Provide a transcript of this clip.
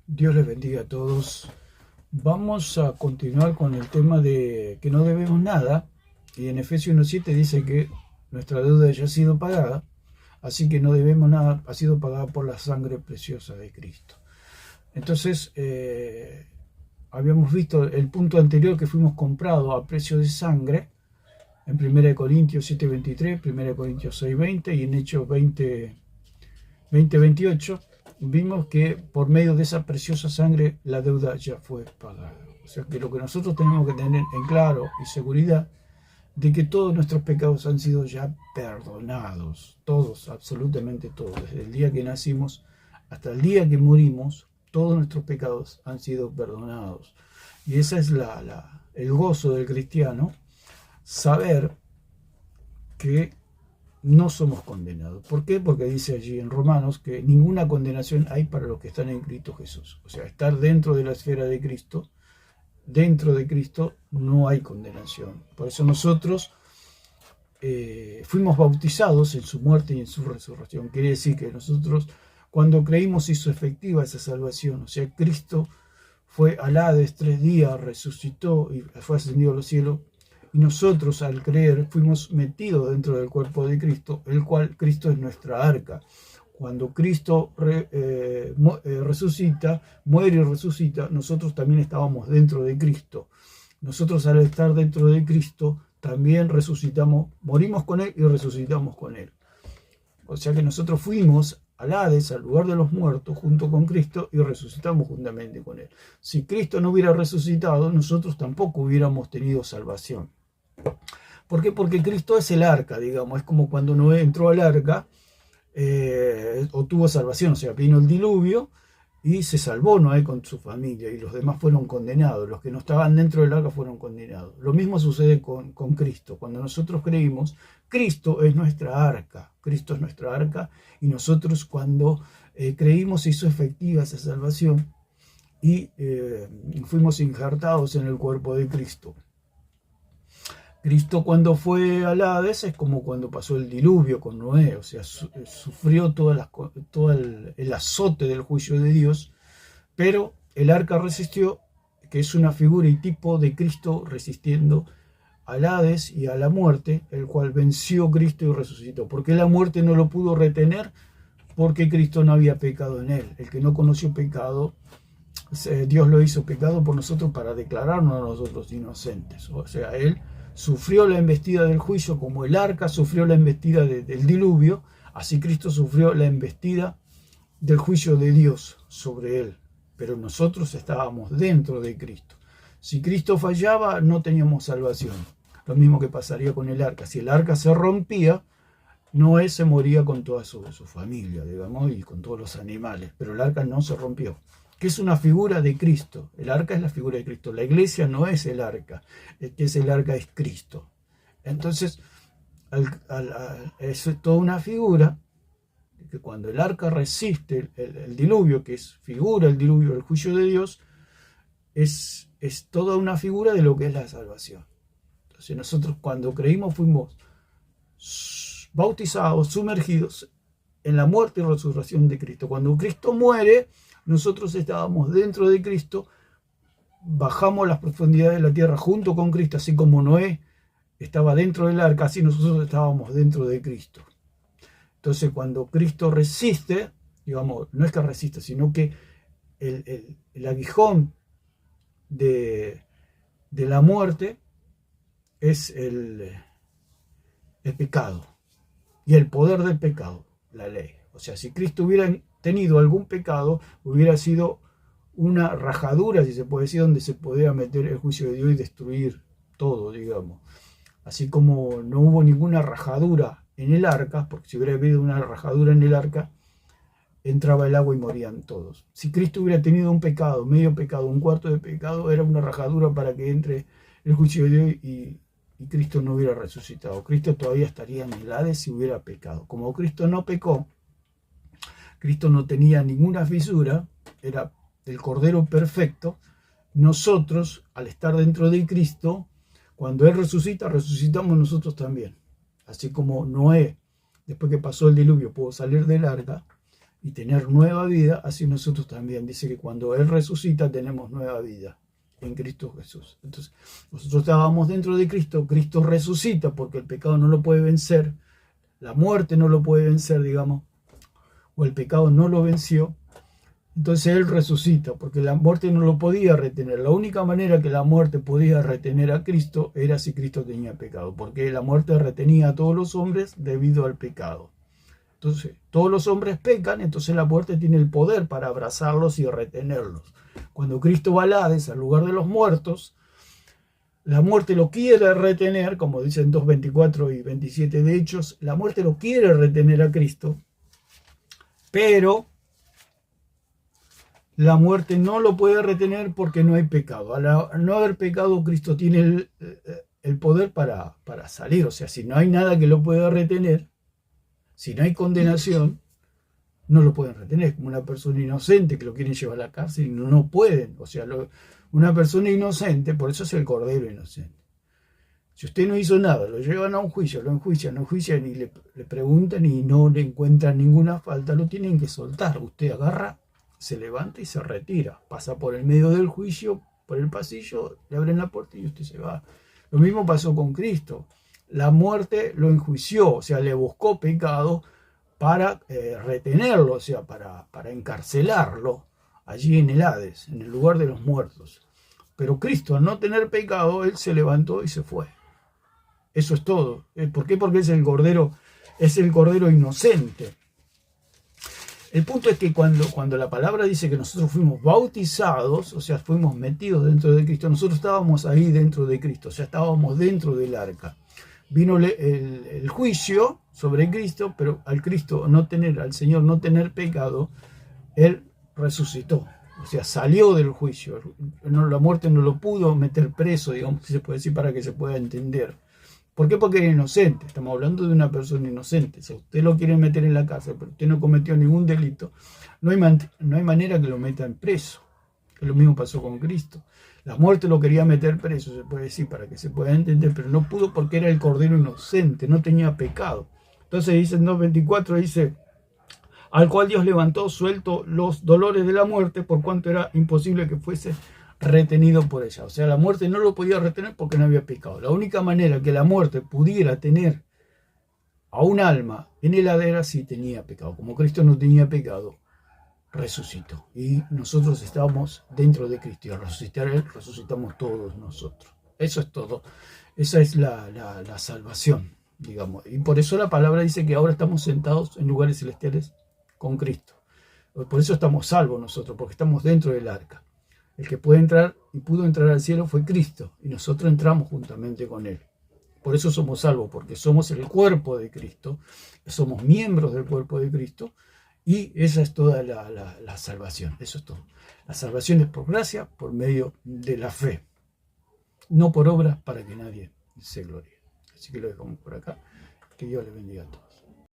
Dios les bendiga a todos. Vamos a continuar con el tema de que no debemos nada. Y en Efesios 1:7 dice que nuestra deuda ya ha sido pagada, así que no debemos nada, ha sido pagada por la sangre preciosa de Cristo. Entonces, habíamos visto el punto anterior que fuimos comprados a precio de sangre, en 1 Corintios 7:23, 1 Corintios 6:20 y en Hechos 20:28. Vimos que por medio de esa preciosa sangre la deuda ya fue pagada. O sea que lo que nosotros tenemos que tener en claro y seguridad de que todos nuestros pecados han sido ya perdonados. Todos, absolutamente todos. Desde el día que nacimos hasta el día que morimos, todos nuestros pecados han sido perdonados. Y ese es el gozo del cristiano, saber que no somos condenados. ¿Por qué? Porque dice allí en Romanos que ninguna condenación hay para los que están en Cristo Jesús. O sea, estar dentro de la esfera de Cristo, dentro de Cristo no hay condenación. Por eso nosotros fuimos bautizados en su muerte y en su resurrección. Quiere decir que nosotros, cuando creímos, hizo efectiva esa salvación. O sea, Cristo fue al Hades 3 días, resucitó y fue ascendido a los cielos. Y nosotros, al creer, fuimos metidos dentro del cuerpo de Cristo, el cual Cristo es nuestra arca. Cuando Cristo resucita, muere y resucita, nosotros también estábamos dentro de Cristo. Nosotros, al estar dentro de Cristo, también resucitamos, morimos con Él y resucitamos con Él. O sea que nosotros fuimos al Hades, al lugar de los muertos, junto con Cristo, y resucitamos juntamente con Él. Si Cristo no hubiera resucitado, nosotros tampoco hubiéramos tenido salvación. ¿Por qué? Porque Cristo es el arca, digamos. Es como cuando Noé entró al arca, obtuvo salvación. O sea, vino el diluvio y se salvó Noé con su familia, y los demás fueron condenados. Los que no estaban dentro del arca fueron condenados. Lo mismo sucede con Cristo. Cuando nosotros creímos, Cristo es nuestra arca. Cristo es nuestra arca, y nosotros cuando creímos se hizo efectiva esa salvación y fuimos injertados en el cuerpo de Cristo. Cristo, cuando fue al Hades, es como cuando pasó el diluvio con Noé. O sea, sufrió todo el azote del juicio de Dios, pero el arca resistió, que es una figura y tipo de Cristo resistiendo al Hades y a la muerte, el cual venció Cristo y resucitó. ¿Por qué la muerte no lo pudo retener? Porque Cristo no había pecado en él. El que no conoció pecado, Dios lo hizo pecado por nosotros para declararnos a nosotros inocentes. O sea, él sufrió la embestida del juicio, como el arca sufrió la embestida del diluvio, así Cristo sufrió la embestida del juicio de Dios sobre él. Pero nosotros estábamos dentro de Cristo. Si Cristo fallaba, no teníamos salvación. Lo mismo que pasaría con el arca. Si el arca se rompía, Noé se moría con toda su familia, digamos, y con todos los animales. Pero el arca no se rompió, que es una figura de Cristo. El arca es la figura de Cristo. La iglesia no es el arca. El que es el arca es Cristo. Entonces, es toda una figura que cuando el arca resiste el diluvio, que es figura el diluvio del juicio de Dios, es toda una figura de lo que es la salvación. Entonces nosotros, cuando creímos, fuimos bautizados, sumergidos en la muerte y resurrección de Cristo. Cuando Cristo muere, nosotros estábamos dentro de Cristo, bajamos las profundidades de la tierra junto con Cristo, así como Noé estaba dentro del arca, así nosotros estábamos dentro de Cristo. Entonces, cuando Cristo resiste, digamos, no es que resiste, sino que el aguijón de la muerte es el pecado, y el poder del pecado, la ley. O sea, si Cristo hubiera tenido algún pecado, hubiera sido una rajadura, si se puede decir, donde se podía meter el juicio de Dios y destruir todo, digamos. Así como no hubo ninguna rajadura en el arca, porque si hubiera habido una rajadura en el arca, entraba el agua y morían todos. Si Cristo hubiera tenido un pecado, medio pecado, un cuarto de pecado, era una rajadura para que entre el juicio de Dios y Cristo no hubiera resucitado. Cristo todavía estaría en el Hades si hubiera pecado. Como Cristo no pecó, Cristo no tenía ninguna fisura, era el Cordero perfecto. Nosotros, al estar dentro de Cristo, cuando Él resucita, resucitamos nosotros también. Así como Noé, después que pasó el diluvio, pudo salir del arca, y tener nueva vida, así nosotros también. Dice que cuando Él resucita tenemos nueva vida en Cristo Jesús. Entonces, nosotros estábamos dentro de Cristo, Cristo resucita porque el pecado no lo puede vencer, la muerte no lo puede vencer, digamos, o el pecado no lo venció. Entonces Él resucita, porque la muerte no lo podía retener. La única manera que la muerte podía retener a Cristo era si Cristo tenía pecado, porque la muerte retenía a todos los hombres debido al pecado. Entonces, todos los hombres pecan, entonces la muerte tiene el poder para abrazarlos y retenerlos. Cuando Cristo va al Hades, al lugar de los muertos, la muerte lo quiere retener, como dicen 2:24 y 27 de Hechos, la muerte lo quiere retener a Cristo, pero la muerte no lo puede retener porque no hay pecado. Al no haber pecado, Cristo tiene el poder para salir. O sea, si no hay nada que lo pueda retener, si no hay condenación, no lo pueden retener. Como una persona inocente que lo quieren llevar a la cárcel y no pueden. O sea, una persona inocente, por eso es el Cordero inocente. Si usted no hizo nada, lo llevan a un juicio, lo enjuician y le preguntan y no le encuentran ninguna falta, lo tienen que soltar. Usted agarra, se levanta y se retira. Pasa por el medio del juicio, por el pasillo, le abren la puerta y usted se va. Lo mismo pasó con Cristo. La muerte lo enjuició, o sea, le buscó pecado para retenerlo, o sea, para encarcelarlo allí en el Hades, en el lugar de los muertos. Pero Cristo, al no tener pecado, Él se levantó y se fue. Eso es todo. ¿Por qué? Porque es el Cordero inocente. El punto es que cuando la palabra dice que nosotros fuimos bautizados, o sea, fuimos metidos dentro de Cristo, nosotros estábamos ahí dentro de Cristo, o sea, estábamos dentro del arca. Vino el juicio sobre Cristo, pero al Señor no tener pecado, Él resucitó. O sea, salió del juicio. La muerte no lo pudo meter preso, digamos, que se puede decir, para que se pueda entender. ¿Por qué? Porque era inocente. Estamos hablando de una persona inocente. Si usted lo quiere meter en la cárcel, pero usted no cometió ningún delito, no hay manera que lo metan preso. Lo mismo pasó con Cristo. La muerte lo quería meter preso, se puede decir, para que se pueda entender, pero no pudo porque era el Cordero inocente, no tenía pecado. Entonces dice en 2:24, dice, al cual Dios levantó suelto los dolores de la muerte, por cuanto era imposible que fuese retenido por ella. O sea, la muerte no lo podía retener porque no había pecado. La única manera que la muerte pudiera tener a un alma en el Hades era si tenía pecado. Como Cristo no tenía pecado, resucitó. Y nosotros estábamos dentro de Cristo. Y al resucitar Él, resucitamos todos nosotros. Eso es todo. Esa es la salvación, digamos. Y por eso la palabra dice que ahora estamos sentados en lugares celestiales con Cristo. Por eso estamos salvos nosotros, porque estamos dentro del arca. El que puede entrar y pudo entrar al cielo fue Cristo, y nosotros entramos juntamente con Él. Por eso somos salvos, porque somos el cuerpo de Cristo, somos miembros del cuerpo de Cristo, y esa es toda la salvación. Eso es todo. La salvación es por gracia, por medio de la fe, no por obras para que nadie se gloríe. Así que lo dejamos por acá. Que Dios les bendiga a todos.